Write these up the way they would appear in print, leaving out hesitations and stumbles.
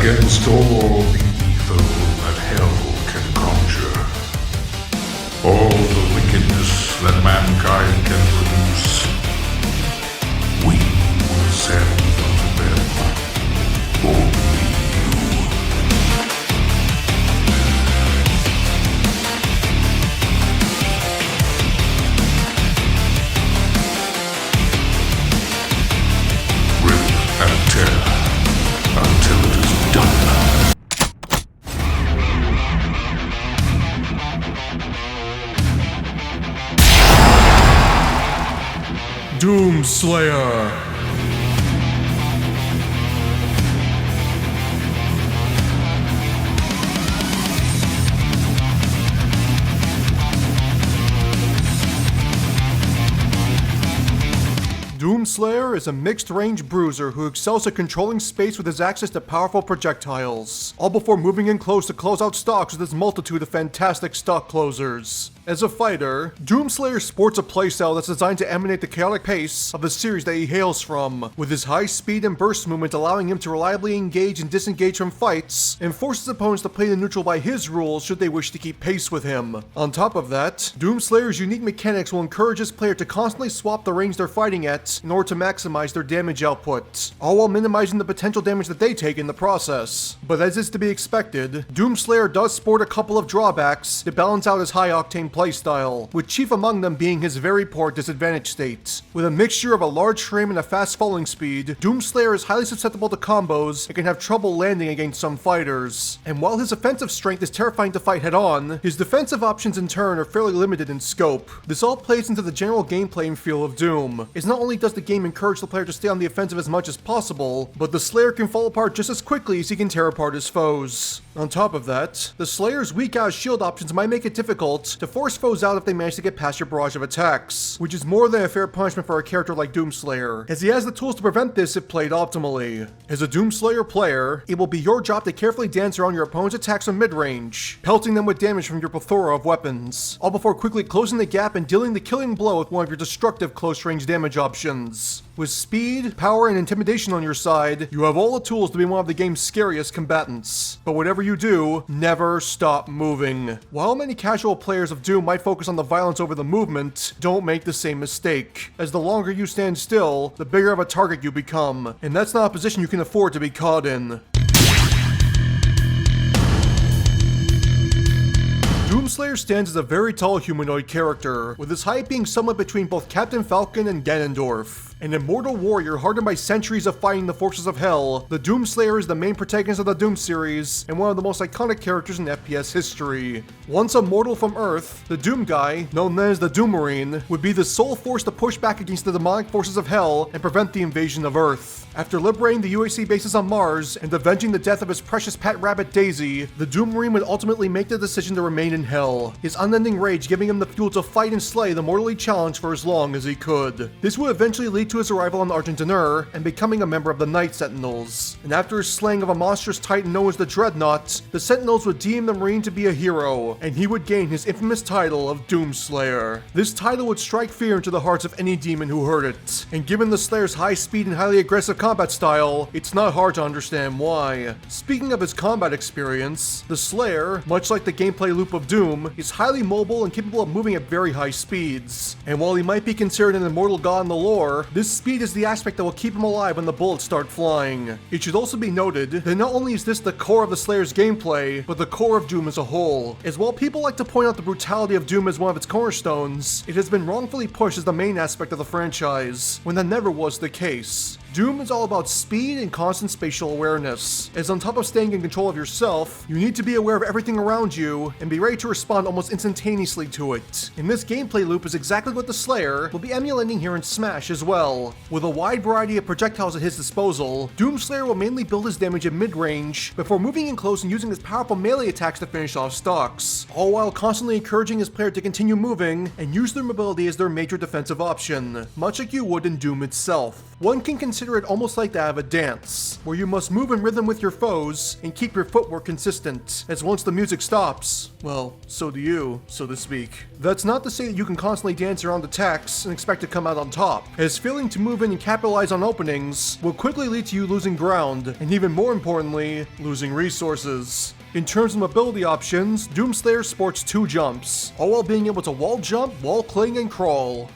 against all the evil that hell can conjure, all the wickedness that mankind can produce, we will send unto them only you. Rip and tear until it is done. Doomslayer. Doomslayer is a mixed-range bruiser who excels at controlling space with his access to powerful projectiles, all before moving in close to close out stocks with his multitude of fantastic stock closers. As a fighter, Doomslayer sports a playstyle that's designed to emanate the chaotic pace of the series that he hails from, with his high speed and burst movement allowing him to reliably engage and disengage from fights, and force his opponents to play the neutral by his rules should they wish to keep pace with him. On top of that, Doomslayer's unique mechanics will encourage his player to constantly swap the range they're fighting at in order to maximize their damage output, all while minimizing the potential damage that they take in the process. But as is to be expected, Doomslayer does sport a couple of drawbacks to balance out his high-octane playstyle, with chief among them being his very poor disadvantage state. With a mixture of a large frame and a fast falling speed, Doomslayer is highly susceptible to combos and can have trouble landing against some fighters. And while his offensive strength is terrifying to fight head-on, his defensive options in turn are fairly limited in scope. This all plays into the general gameplay and feel of Doom, as not only does the game encourage the player to stay on the offensive as much as possible, but the Slayer can fall apart just as quickly as he can tear apart his foes. On top of that, the Slayer's weak-ass shield options might make it difficult to force foes out if they manage to get past your barrage of attacks, which is more than a fair punishment for a character like Doomslayer, as he has the tools to prevent this if played optimally. As a Doomslayer player, it will be your job to carefully dance around your opponent's attacks from mid-range, pelting them with damage from your plethora of weapons, all before quickly closing the gap and dealing the killing blow with one of your destructive close-range damage options. With speed, power, and intimidation on your side, you have all the tools to be one of the game's scariest combatants. But whatever you do, never stop moving. While many casual players of Doom might focus on the violence over the movement, don't make the same mistake, as the longer you stand still, the bigger of a target you become, and that's not a position you can afford to be caught in. Doomslayer stands as a very tall humanoid character, with his height being somewhat between both Captain Falcon and Ganondorf. An immortal warrior hardened by centuries of fighting the forces of hell, the Doomslayer is the main protagonist of the Doom series, and one of the most iconic characters in FPS history. Once a mortal from Earth, the Doom Guy, known then as the Doom Marine, would be the sole force to push back against the demonic forces of hell and prevent the invasion of Earth. After liberating the UAC bases on Mars and avenging the death of his precious pet rabbit Daisy, the Doom Marine would ultimately make the decision to remain in hell, his unending rage giving him the fuel to fight and slay the mortally challenged for as long as he could. This would eventually lead to his arrival on Argent D'Nur and becoming a member of the Night Sentinels. And after his slaying of a monstrous titan known as the Dreadnought, the Sentinels would deem the Marine to be a hero, and he would gain his infamous title of Doomslayer. This title would strike fear into the hearts of any demon who heard it, and given the Slayer's high speed and highly aggressive combat style, it's not hard to understand why. Speaking of his combat experience, the Slayer, much like the gameplay loop of Doom, is highly mobile and capable of moving at very high speeds. And while he might be considered an immortal god in the lore, this speed is the aspect that will keep him alive when the bullets start flying. It should also be noted that not only is this the core of the Slayer's gameplay, but the core of Doom as a whole. As while people like to point out the brutality of Doom as one of its cornerstones, it has been wrongfully pushed as the main aspect of the franchise, when that never was the case. Doom is all about speed and constant spatial awareness, as on top of staying in control of yourself, you need to be aware of everything around you and be ready to respond almost instantaneously to it. And this gameplay loop is exactly what the Slayer will be emulating here in Smash as well. With a wide variety of projectiles at his disposal, Doomslayer will mainly build his damage at mid-range before moving in close and using his powerful melee attacks to finish off stocks, all while constantly encouraging his player to continue moving and use their mobility as their major defensive option, much like you would in Doom itself. One can consider consider it almost like that of a dance, where you must move in rhythm with your foes and keep your footwork consistent, as once the music stops, well, so do you, so to speak. That's not to say that you can constantly dance around attacks and expect to come out on top, as failing to move in and capitalize on openings will quickly lead to you losing ground, and even more importantly, losing resources. In terms of mobility options, Doomslayer sports 2 jumps, all while being able to wall jump, wall cling, and crawl.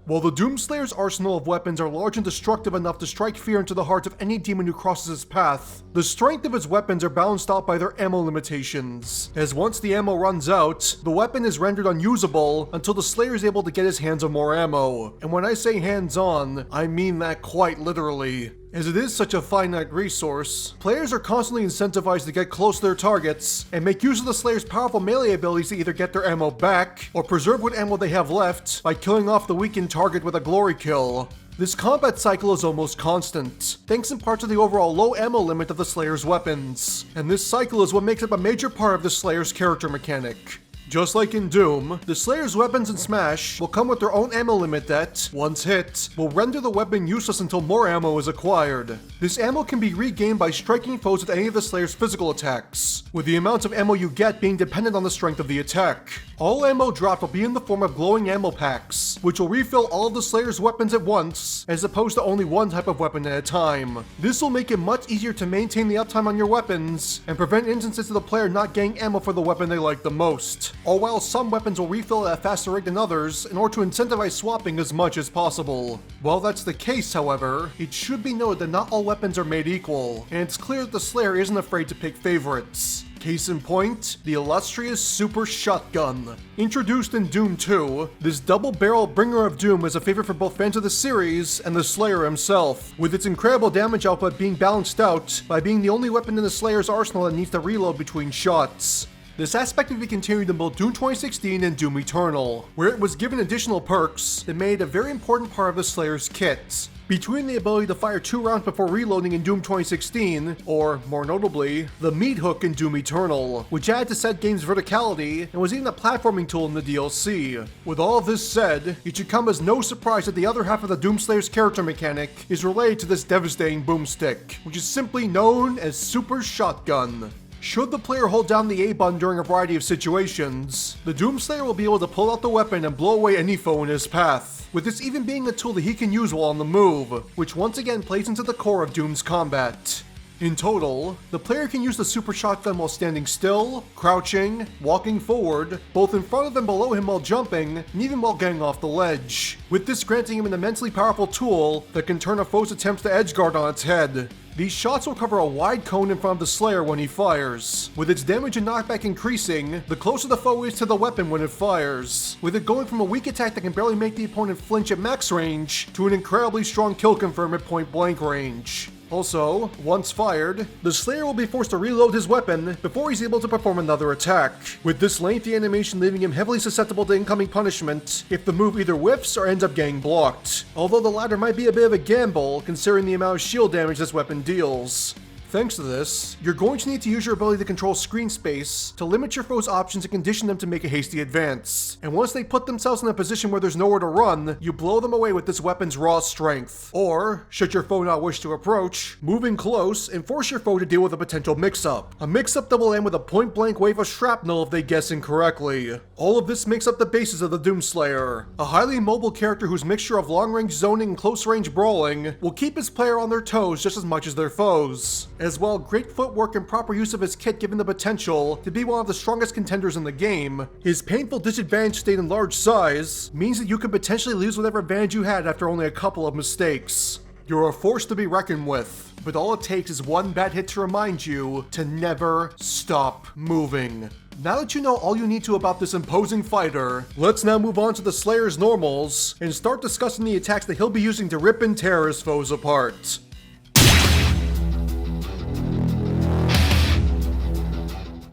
While the Doomslayer's arsenal of weapons are large and destructive enough to strike fear into the heart of any demon who crosses his path, the strength of his weapons are balanced out by their ammo limitations, as once the ammo runs out, the weapon is rendered unusable until the Slayer is able to get his hands on more ammo. And when I say hands-on, I mean that quite literally. As it is such a finite resource, players are constantly incentivized to get close to their targets and make use of the Slayer's powerful melee abilities to either get their ammo back or preserve what ammo they have left by killing off the weakened target with a glory kill. This combat cycle is almost constant, thanks in part to the overall low ammo limit of the Slayer's weapons, and this cycle is what makes up a major part of the Slayer's character mechanic. Just like in Doom, the Slayer's weapons in Smash will come with their own ammo limit that, once hit, will render the weapon useless until more ammo is acquired. This ammo can be regained by striking foes with any of the Slayer's physical attacks, with the amount of ammo you get being dependent on the strength of the attack. All ammo dropped will be in the form of glowing ammo packs, which will refill all of the Slayer's weapons at once, as opposed to only one type of weapon at a time. This will make it much easier to maintain the uptime on your weapons, and prevent instances of the player not getting ammo for the weapon they like the most. All while some weapons will refill at a faster rate than others in order to incentivize swapping as much as possible. While that's the case, however, it should be noted that not all weapons are made equal, and it's clear that the Slayer isn't afraid to pick favorites. Case in point, the illustrious Super Shotgun. Introduced in Doom 2, this double-barrel bringer of doom is a favorite for both fans of the series and the Slayer himself, with its incredible damage output being balanced out by being the only weapon in the Slayer's arsenal that needs to reload between shots. This aspect will be continued in both Doom 2016 and Doom Eternal, where it was given additional perks that made it a very important part of the Slayer's kit. Between the ability to fire 2 rounds before reloading in Doom 2016, or, more notably, the meat hook in Doom Eternal, which added to said game's verticality and was even a platforming tool in the DLC. With all of this said, it should come as no surprise that the other half of the Doomslayer's character mechanic is related to this devastating boomstick, which is simply known as Super Shotgun. Should the player hold down the A button during a variety of situations, the Doomslayer will be able to pull out the weapon and blow away any foe in his path, with this even being a tool that he can use while on the move, which once again plays into the core of Doom's combat. In total, the player can use the Super Shotgun while standing still, crouching, walking forward, both in front of and below him while jumping, and even while getting off the ledge, with this granting him an immensely powerful tool that can turn a foe's attempts to edgeguard on its head. These shots will cover a wide cone in front of the Slayer when he fires, with its damage and knockback increasing the closer the foe is to the weapon when it fires, with it going from a weak attack that can barely make the opponent flinch at max range to an incredibly strong kill confirm at point blank range. Also, once fired, the Slayer will be forced to reload his weapon before he's able to perform another attack, with this lengthy animation leaving him heavily susceptible to incoming punishment if the move either whiffs or ends up getting blocked, although the latter might be a bit of a gamble considering the amount of shield damage this weapon deals. Thanks to this, you're going to need to use your ability to control screen space to limit your foe's options and condition them to make a hasty advance. And once they put themselves in a position where there's nowhere to run, you blow them away with this weapon's raw strength. Or, should your foe not wish to approach, move in close and force your foe to deal with a potential mix-up. A mix-up that will end with a point-blank wave of shrapnel if they guess incorrectly. All of this makes up the basis of the Doomslayer, a highly mobile character whose mixture of long-range zoning and close-range brawling will keep his player on their toes just as much as their foes. As well, great footwork and proper use of his kit given the potential to be one of the strongest contenders in the game, his painful disadvantage state in large size means that you could potentially lose whatever advantage you had after only a couple of mistakes. You're a force to be reckoned with, but all it takes is one bad hit to remind you to never stop moving. Now that you know all you need to about this imposing fighter, let's now move on to the Slayer's normals and start discussing the attacks that he'll be using to rip and tear his foes apart.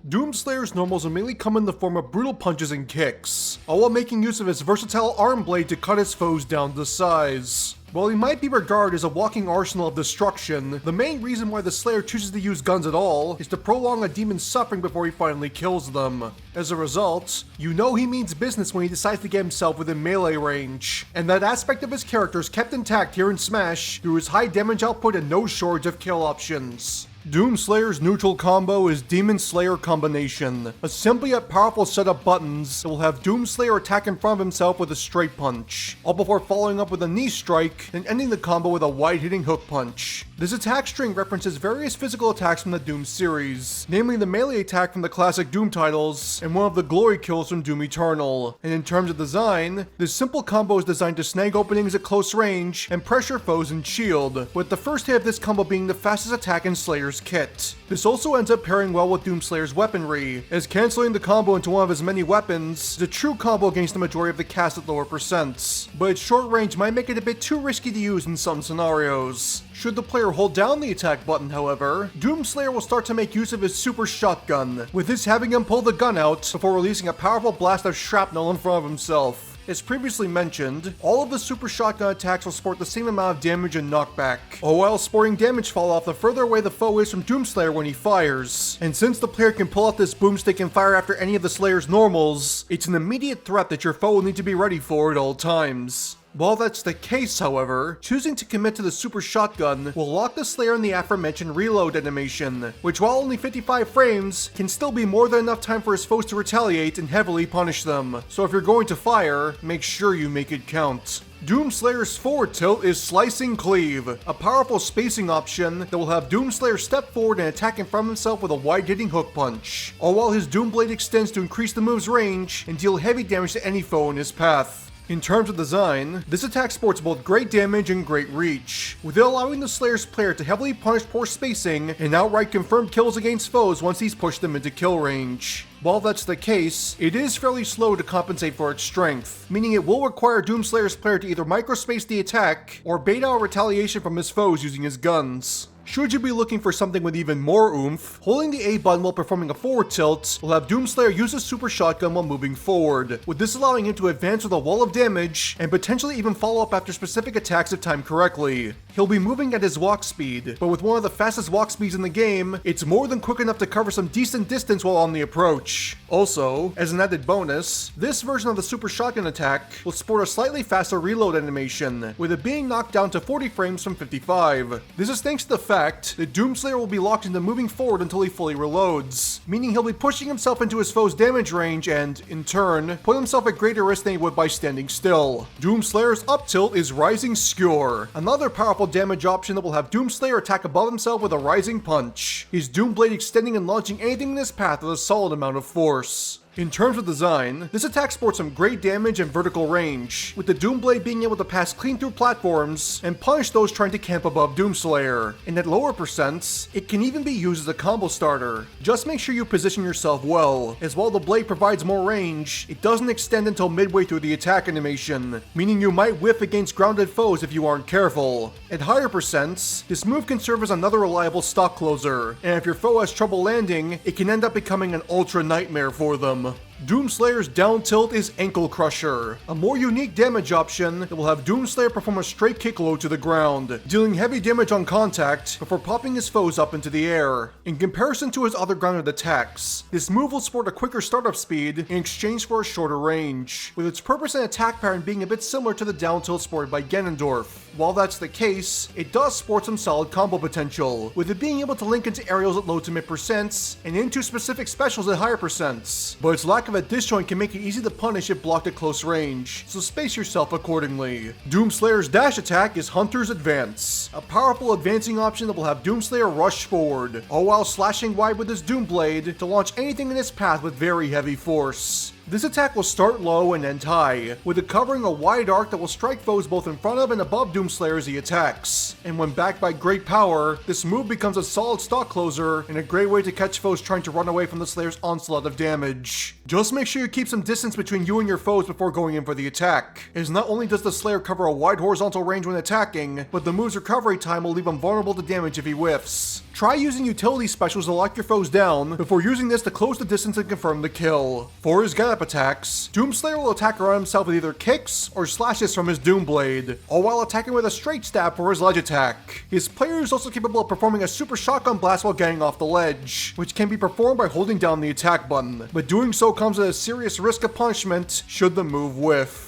Doom's Slayer's normals will mainly come in the form of brutal punches and kicks, all while making use of his versatile arm blade to cut his foes down to size. While he might be regarded as a walking arsenal of destruction, the main reason why the Slayer chooses to use guns at all is to prolong a demon's suffering before he finally kills them. As a result, you know he means business when he decides to get himself within melee range, and that aspect of his character is kept intact here in Smash through his high damage output and no shortage of kill options. Doom Slayer's neutral combo is Demon Slayer Combination, a simple yet powerful set of buttons that will have Doom Slayer attack in front of himself with a straight punch, all before following up with a knee strike, then ending the combo with a wide-hitting hook punch. This attack string references various physical attacks from the Doom series, namely the melee attack from the classic Doom titles, and one of the glory kills from Doom Eternal. And in terms of design, this simple combo is designed to snag openings at close range and pressure foes in shield, with the first hit of this combo being the fastest attack in Slayer's kit. This also ends up pairing well with Doom Slayer's weaponry, as canceling the combo into one of his many weapons is a true combo against the majority of the cast at lower percents, but its short range might make it a bit too risky to use in some scenarios. Should the player hold down the attack button, however, Doom Slayer will start to make use of his super shotgun, with this having him pull the gun out before releasing a powerful blast of shrapnel in front of himself. As previously mentioned, all of the super shotgun attacks will sport the same amount of damage and knockback, all while sporting damage fall off the further away the foe is from Doom Slayer when he fires. And since the player can pull out this boomstick and fire after any of the Slayer's normals, it's an immediate threat that your foe will need to be ready for at all times. While that's the case, however, choosing to commit to the super shotgun will lock the Slayer in the aforementioned reload animation, which while only 55 frames, can still be more than enough time for his foes to retaliate and heavily punish them. So if you're going to fire, make sure you make it count. Doom Slayer's forward tilt is Slicing Cleave, a powerful spacing option that will have Doom Slayer step forward and attack in front of himself with a wide-hitting hook punch, all while his Doom Blade extends to increase the move's range and deal heavy damage to any foe in his path. In terms of design, this attack sports both great damage and great reach, with it allowing the Slayer's player to heavily punish poor spacing and outright confirmed kills against foes once he's pushed them into kill range. While that's the case, it is fairly slow to compensate for its strength, meaning it will require Doom Slayer's player to either microspace the attack or bait out retaliation from his foes using his guns. Should you be looking for something with even more oomph, holding the A button while performing a forward tilt will have Doom Slayer use his super shotgun while moving forward, with this allowing him to advance with a wall of damage and potentially even follow up after specific attacks if timed correctly. He'll be moving at his walk speed, but with one of the fastest walk speeds in the game, it's more than quick enough to cover some decent distance while on the approach. Also, as an added bonus, this version of the super shotgun attack will sport a slightly faster reload animation, with it being knocked down to 40 frames from 55. This is thanks to the fact that Doom Slayer will be locked into moving forward until he fully reloads, meaning he'll be pushing himself into his foe's damage range and, in turn, put himself at greater risk than he would by standing still. Doom Slayer's up tilt is Rising Skewer, another powerful damage option that will have Doom Slayer attack above himself with a rising punch, his Doom Blade extending and launching anything in his path with a solid amount of force. In terms of design, this attack sports some great damage and vertical range, with the Doom Blade being able to pass clean through platforms and punish those trying to camp above Doom Slayer. And at lower percents, it can even be used as a combo starter. Just make sure you position yourself well, as while the blade provides more range, it doesn't extend until midway through the attack animation, meaning you might whiff against grounded foes if you aren't careful. At higher percents, this move can serve as another reliable stock closer, and if your foe has trouble landing, it can end up becoming an ultra nightmare for them. Doom Slayer's down tilt is Ankle Crusher, a more unique damage option that will have Doom Slayer perform a straight kick low to the ground, dealing heavy damage on contact before popping his foes up into the air. In comparison to his other grounded attacks, this move will sport a quicker startup speed in exchange for a shorter range, with its purpose and attack pattern being a bit similar to the down tilt sported by Ganondorf. While that's the case, it does sport some solid combo potential, with it being able to link into aerials at low to mid percents and into specific specials at higher percents, but its lack of a disjoint can make it easy to punish if blocked at close range, so space yourself accordingly. Doom Slayer's dash attack is Hunter's Advance, a powerful advancing option that will have Doom Slayer rush forward, all while slashing wide with his Doom Blade to launch anything in its path with very heavy force. This attack will start low and end high, with it covering a wide arc that will strike foes both in front of and above Doom Slayer as he attacks. And when backed by great power, this move becomes a solid stock closer and a great way to catch foes trying to run away from the Slayer's onslaught of damage. Just make sure you keep some distance between you and your foes before going in for the attack, as not only does the Slayer cover a wide horizontal range when attacking, but the move's recovery time will leave him vulnerable to damage if he whiffs. Try using utility specials to lock your foes down before using this to close the distance and confirm the kill. For his get-up attacks, Doomslayer will attack around himself with either kicks or slashes from his Doomblade, all while attacking with a straight stab for his ledge attack. His player is also capable of performing a super shotgun blast while getting off the ledge, which can be performed by holding down the attack button, but doing so comes at a serious risk of punishment should the move whiff.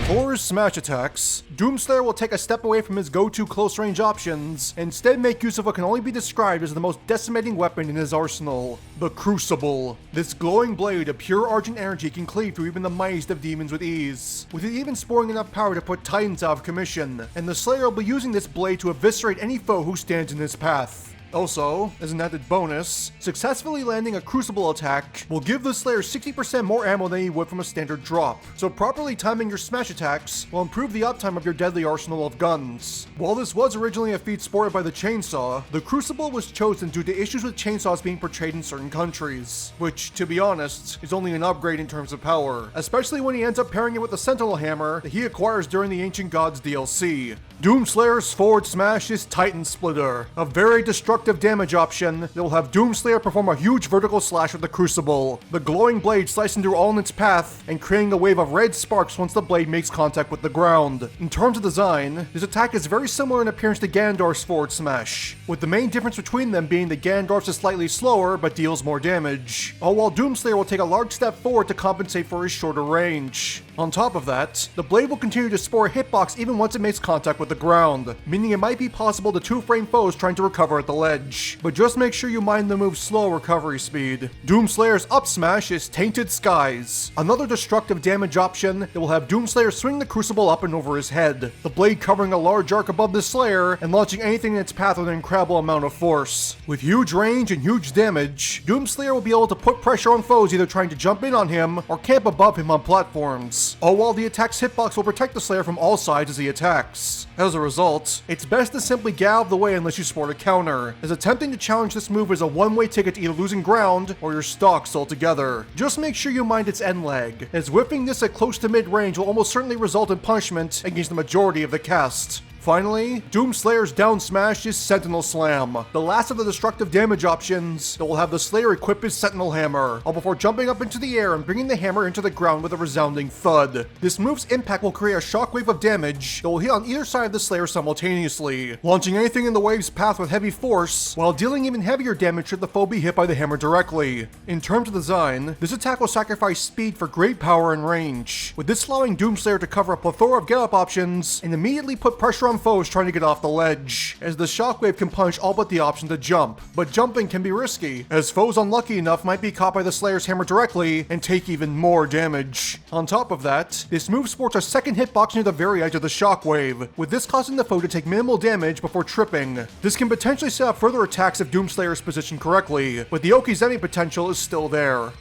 For his smash attacks, Doomslayer will take a step away from his go-to close-range options and instead make use of what can only be described as the most decimating weapon in his arsenal, the Crucible. This glowing blade of pure argent energy can cleave through even the mightiest of demons with ease, with it even storing enough power to put Titans out of commission, and the Slayer will be using this blade to eviscerate any foe who stands in his path. Also, as an added bonus, successfully landing a Crucible attack will give the Slayer 60% more ammo than he would from a standard drop, so properly timing your smash attacks will improve the uptime of your deadly arsenal of guns. While this was originally a feat sported by the chainsaw, the Crucible was chosen due to issues with chainsaws being portrayed in certain countries, which, to be honest, is only an upgrade in terms of power, especially when he ends up pairing it with the Sentinel Hammer that he acquires during the Ancient Gods DLC. Doomslayer's forward smash is Titan Splitter, a very destructive damage option that will have Doomslayer perform a huge vertical slash with the Crucible, the glowing blade slicing through all in its path and creating a wave of red sparks once the blade makes contact with the ground. In terms of design, this attack is very similar in appearance to Ganondorf's forward smash, with the main difference between them being that Ganondorf's is slightly slower but deals more damage, all while Doomslayer will take a large step forward to compensate for his shorter range. On top of that, the blade will continue to spore a hitbox even once it makes contact with the ground, meaning it might be possible to two-frame foes trying to recover at the ledge, but just make sure you mind the move's slow recovery speed. Doomslayer's up smash is Tainted Skies, another destructive damage option that will have Doomslayer swing the Crucible up and over his head, the blade covering a large arc above the Slayer and launching anything in its path with an incredible amount of force. With huge range and huge damage, Doomslayer will be able to put pressure on foes either trying to jump in on him or camp above him on platforms, all while the attack's hitbox will protect the Slayer from all sides as he attacks. As a result, it's best to simply get out of the way unless you sport a counter, as attempting to challenge this move is a one-way ticket to either losing ground or your stocks altogether. Just make sure you mind its end lag, as whipping this at close to mid-range will almost certainly result in punishment against the majority of the cast. Finally, Doomslayer's down smash is Sentinel Slam, the last of the destructive damage options that will have the Slayer equip his Sentinel Hammer, all before jumping up into the air and bringing the hammer into the ground with a resounding thud. This move's impact will create a shockwave of damage that will hit on either side of the Slayer simultaneously, launching anything in the wave's path with heavy force, while dealing even heavier damage should the foe be hit by the hammer directly. In terms of design, this attack will sacrifice speed for great power and range, with this allowing Doomslayer to cover a plethora of get-up options and immediately put pressure on foes trying to get off the ledge, as the shockwave can punish all but the option to jump, but jumping can be risky, as foes unlucky enough might be caught by the Slayer's hammer directly and take even more damage. On top of that, this move sports a second hitbox near the very edge of the shockwave, with this causing the foe to take minimal damage before tripping. This can potentially set up further attacks if Doomslayer is positioned correctly, but the Okizeme potential is still there.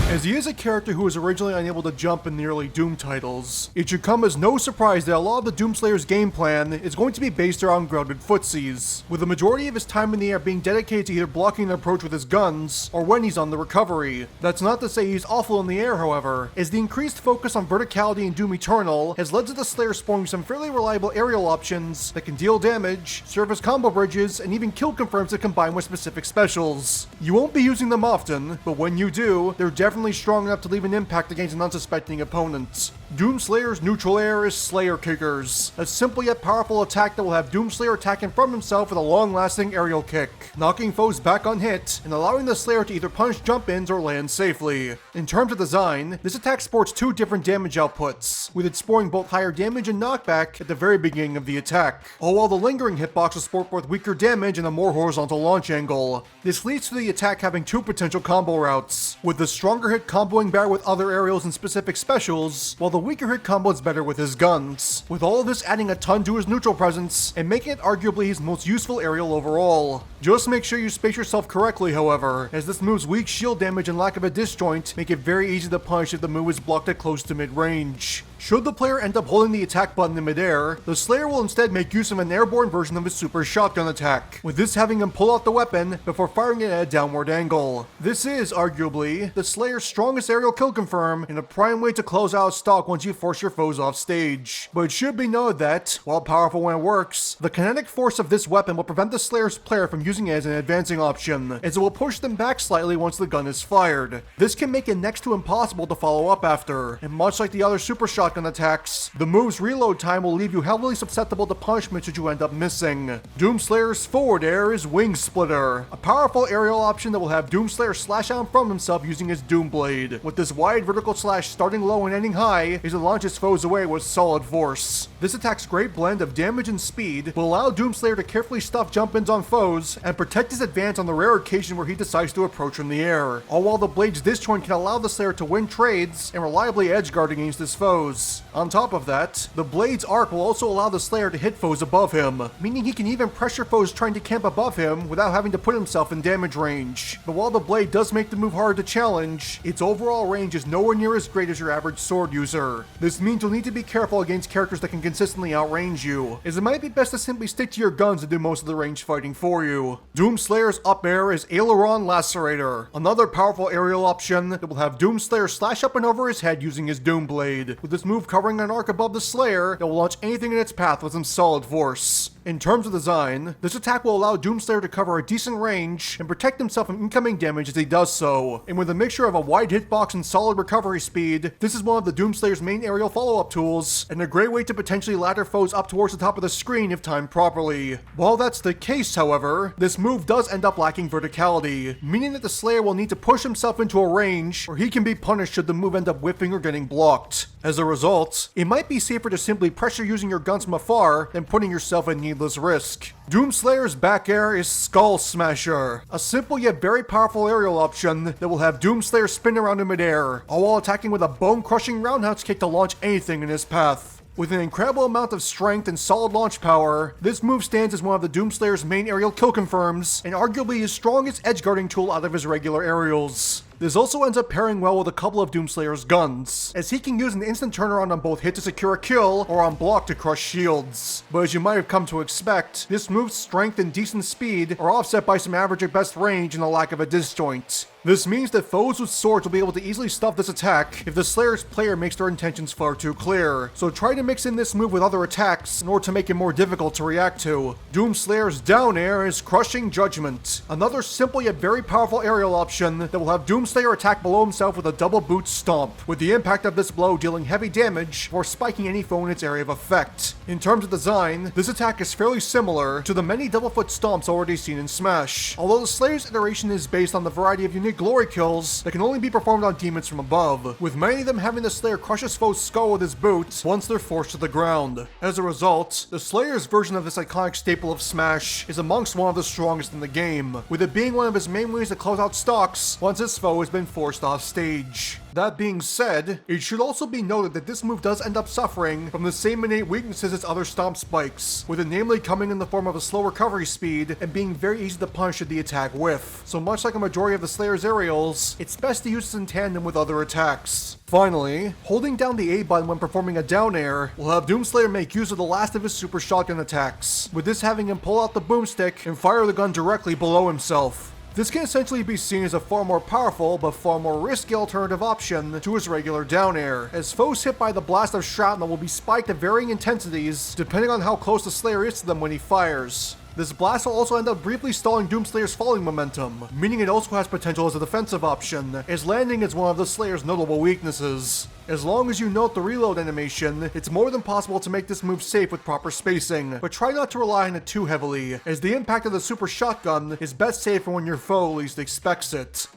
As he is a character who was originally unable to jump in the early Doom titles, it should come as no surprise that a lot of the Doomslayer's game plan is going to be based around grounded footsies, with the majority of his time in the air being dedicated to either blocking an approach with his guns or when he's on the recovery. That's not to say he's awful in the air, however, as the increased focus on verticality in Doom Eternal has led to the Slayer spawning some fairly reliable aerial options that can deal damage, serve as combo bridges, and even kill confirms that combine with specific specials. You won't be using them often, but when you do, they're definitely strong enough to leave an impact against an unsuspecting opponent. Doomslayer's neutral air is Slayer Kickers, a simple yet powerful attack that will have Doomslayer attacking from himself with a long-lasting aerial kick, knocking foes back on hit and allowing the Slayer to either punish jump-ins or land safely. In terms of design, this attack sports two different damage outputs, with it sporing both higher damage and knockback at the very beginning of the attack, all while the lingering hitbox will sport both weaker damage and a more horizontal launch angle. This leads to the attack having two potential combo routes, with the stronger hit comboing better with other aerials and specific specials, while the weaker hit combo is better with his guns, with all of this adding a ton to his neutral presence and making it arguably his most useful aerial overall. Just make sure you space yourself correctly, however, as this move's weak shield damage and lack of a disjoint make it very easy to punish if the move is blocked at close to mid-range. Should the player end up holding the attack button in midair, the Slayer will instead make use of an airborne version of his super shotgun attack, with this having him pull out the weapon before firing it at a downward angle. This is, arguably, the Slayer's strongest aerial kill confirm and a prime way to close out stock once you force your foes off stage. But it should be noted that, while powerful when it works, the kinetic force of this weapon will prevent the Slayer's player from using it as an advancing option, as it will push them back slightly once the gun is fired. This can make it next to impossible to follow up after, and much like the other super shotgun attacks, the move's reload time will leave you heavily susceptible to punishment should you end up missing. Doomslayer's forward air is Wing Splitter, a powerful aerial option that will have Doomslayer slash out from himself using his Doomblade. With this wide vertical slash starting low and ending high, as it launches foes away with solid force. This attack's great blend of damage and speed will allow Doomslayer to carefully stuff jump-ins on foes and protect his advance on the rare occasion where he decides to approach from the air, all while the blade's disjoint can allow the Slayer to win trades and reliably edgeguard against his foes. On top of that, the blade's arc will also allow the Slayer to hit foes above him, meaning he can even pressure foes trying to camp above him without having to put himself in damage range. But while the blade does make the move hard to challenge, its overall range is nowhere near as great as your average sword user. This means you'll need to be careful against characters that can consistently outrange you, as it might be best to simply stick to your guns and do most of the range fighting for you. Doomslayer's up air is Aileron Lacerator, another powerful aerial option that will have Doomslayer slash up and over his head using his Doomblade, with this move covering an arc above the Slayer that will launch anything in its path with some solid force. In terms of design, this attack will allow Doomslayer to cover a decent range and protect himself from incoming damage as he does so, and with a mixture of a wide hitbox and solid recovery speed, this is one of the Doomslayer's main aerial follow-up tools, and a great way to potentially ladder foes up towards the top of the screen if timed properly. While that's the case, however, this move does end up lacking verticality, meaning that the Slayer will need to push himself into a range where he can be punished should the move end up whiffing or getting blocked. As a result, it might be safer to simply pressure using your guns from afar than putting yourself at needless risk. Doomslayer's back air is Skull Smasher, a simple yet very powerful aerial option that will have Doomslayer spin around in midair, all while attacking with a bone-crushing roundhouse kick to launch anything in his path. With an incredible amount of strength and solid launch power, this move stands as one of the Doomslayer's main aerial kill confirms, and arguably his strongest edgeguarding tool out of his regular aerials. This also ends up pairing well with a couple of Doomslayer's guns, as he can use an instant turnaround on both hit to secure a kill or on block to crush shields. But as you might have come to expect, this move's strength and decent speed are offset by some average at best range and a lack of a disjoint. This means that foes with swords will be able to easily stuff this attack if the Slayer's player makes their intentions far too clear, so try to mix in this move with other attacks in order to make it more difficult to react to. Doomslayer's down air is Crushing Judgment, another simple yet very powerful aerial option that will have Doomslayer attack below himself with a double boot stomp, with the impact of this blow dealing heavy damage or spiking any foe in its area of effect. In terms of design, this attack is fairly similar to the many double foot stomps already seen in Smash, although the Slayer's iteration is based on the variety of unique glory kills that can only be performed on demons from above, with many of them having the Slayer crush his foe's skull with his boot once they're forced to the ground. As a result, the Slayer's version of this iconic staple of Smash is amongst one of the strongest in the game, with it being one of his main ways to close out stocks once his foe has been forced off stage. That being said, it should also be noted that this move does end up suffering from the same innate weaknesses as other stomp spikes, with it namely coming in the form of a slow recovery speed and being very easy to punish should the attack whiff. So much like a majority of the Slayer's aerials, it's best to use this in tandem with other attacks. Finally, holding down the A button when performing a down air will have Doomslayer make use of the last of his super shotgun attacks, with this having him pull out the boomstick and fire the gun directly below himself. This can essentially be seen as a far more powerful but far more risky alternative option to his regular down air, as foes hit by the blast of shrapnel will be spiked at varying intensities depending on how close the Slayer is to them when he fires. This blast will also end up briefly stalling Doomslayer's falling momentum, meaning it also has potential as a defensive option, as landing is one of the Slayer's notable weaknesses. As long as you note the reload animation, it's more than possible to make this move safe with proper spacing, but try not to rely on it too heavily, as the impact of the super shotgun is best safe for when your foe least expects it.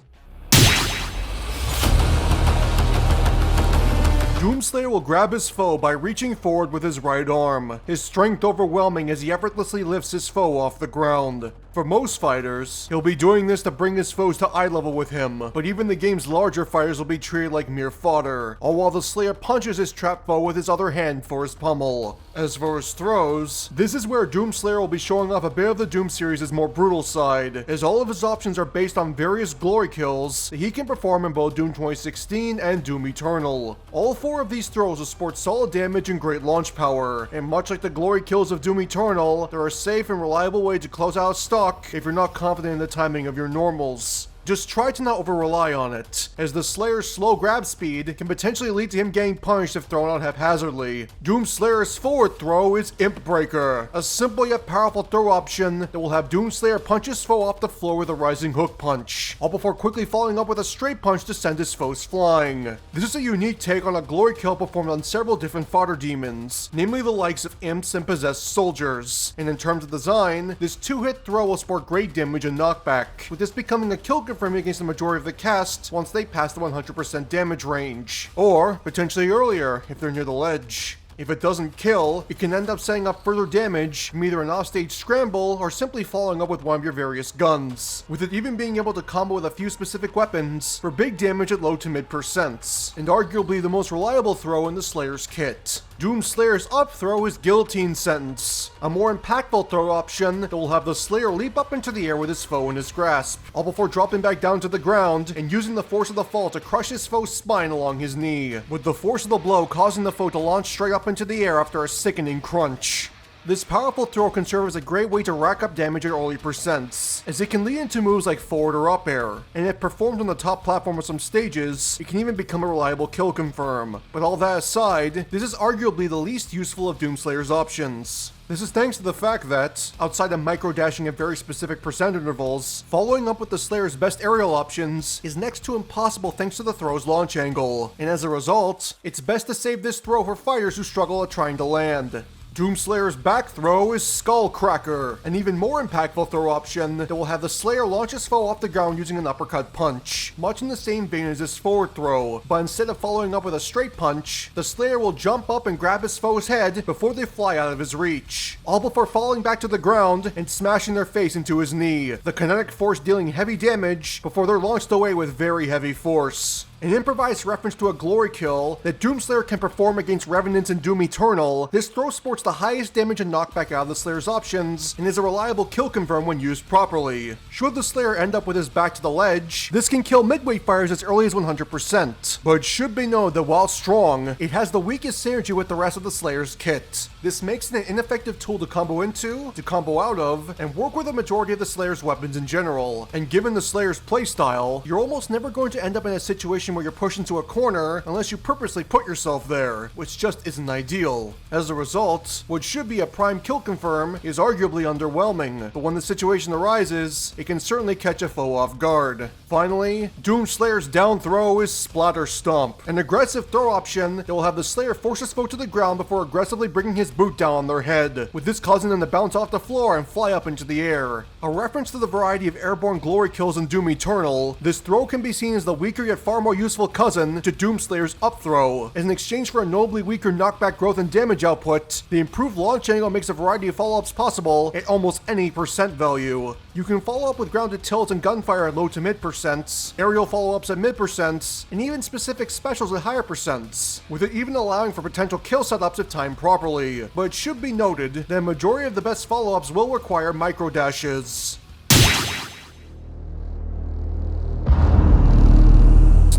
Doomslayer will grab his foe by reaching forward with his right arm, his strength overwhelming as he effortlessly lifts his foe off the ground. For most fighters, he'll be doing this to bring his foes to eye level with him, but even the game's larger fighters will be treated like mere fodder, all while the Slayer punches his trapped foe with his other hand for his pummel. As for his throws, this is where Doomslayer will be showing off a bit of the Doom series' more brutal side, as all of his options are based on various glory kills that he can perform in both Doom 2016 and Doom Eternal. All 4 of these throws will sport solid damage and great launch power, and much like the glory kills of Doom Eternal, they're a safe and reliable way to close out a stock if you're not confident in the timing of your normals. Just try to not over-rely on it, as the Slayer's slow grab speed can potentially lead to him getting punished if thrown out haphazardly. Doomslayer's forward throw is Imp Breaker, a simple yet powerful throw option that will have Doomslayer punch his foe off the floor with a rising hook punch, all before quickly following up with a straight punch to send his foes flying. This is a unique take on a glory kill performed on several different fodder demons, namely the likes of imps and possessed soldiers, and in terms of design, this 2-hit throw will sport great damage and knockback, with this becoming a kill confirm against the majority of the cast once they pass the 100% damage range, or potentially earlier if they're near the ledge. If it doesn't kill, it can end up setting up further damage from either an offstage scramble or simply following up with one of your various guns, with it even being able to combo with a few specific weapons for big damage at low to mid percents, and arguably the most reliable throw in the Slayer's kit. Doomslayer's up throw is Guillotine Sentence, a more impactful throw option that will have the Slayer leap up into the air with his foe in his grasp, all before dropping back down to the ground and using the force of the fall to crush his foe's spine along his knee, with the force of the blow causing the foe to launch straight up into the air after a sickening crunch. This powerful throw can serve as a great way to rack up damage at early percents, as it can lead into moves like forward or up air, and if performed on the top platform of some stages, it can even become a reliable kill confirm. But all that aside, this is arguably the least useful of Doomslayer's options. This is thanks to the fact that, outside of micro-dashing at very specific percent intervals, following up with the Slayer's best aerial options is next to impossible thanks to the throw's launch angle, and as a result, it's best to save this throw for fighters who struggle at trying to land. Doomslayer's back throw is Skull Cracker, an even more impactful throw option that will have the Slayer launch his foe off the ground using an uppercut punch, much in the same vein as his forward throw, but instead of following up with a straight punch, the Slayer will jump up and grab his foe's head before they fly out of his reach, all before falling back to the ground and smashing their face into his knee, the kinetic force dealing heavy damage before they're launched away with very heavy force. An improvised reference to a glory kill that Doomslayer can perform against Revenants in Doom Eternal, this throw sports the highest damage and knockback out of the Slayer's options, and is a reliable kill confirm when used properly. Should the Slayer end up with his back to the ledge, this can kill midweight fighters as early as 100%, but it should be known that while strong, it has the weakest synergy with the rest of the Slayer's kit. This makes it an ineffective tool to combo into, to combo out of, and work with the majority of the Slayer's weapons in general, and given the Slayer's playstyle, you're almost never going to end up in a situation where you're pushed into a corner unless you purposely put yourself there, which just isn't ideal. As a result, what should be a prime kill confirm is arguably underwhelming, but when the situation arises, it can certainly catch a foe off guard. Finally, Doomslayer's down throw is Splatter Stomp, an aggressive throw option that will have the Slayer force his foe to the ground before aggressively bringing his boot down on their head, with this causing them to bounce off the floor and fly up into the air. A reference to the variety of airborne glory kills in Doom Eternal, this throw can be seen as the weaker yet far more useful cousin to Doomslayer's up throw. As in exchange for a notably weaker knockback growth and damage output, the improved launch angle makes a variety of follow-ups possible at almost any percent value. You can follow up with grounded tilts and gunfire at low to mid percents, aerial follow-ups at mid percents, and even specific specials at higher percents, with it even allowing for potential kill setups if timed properly. But it should be noted that a majority of the best follow-ups will require micro dashes.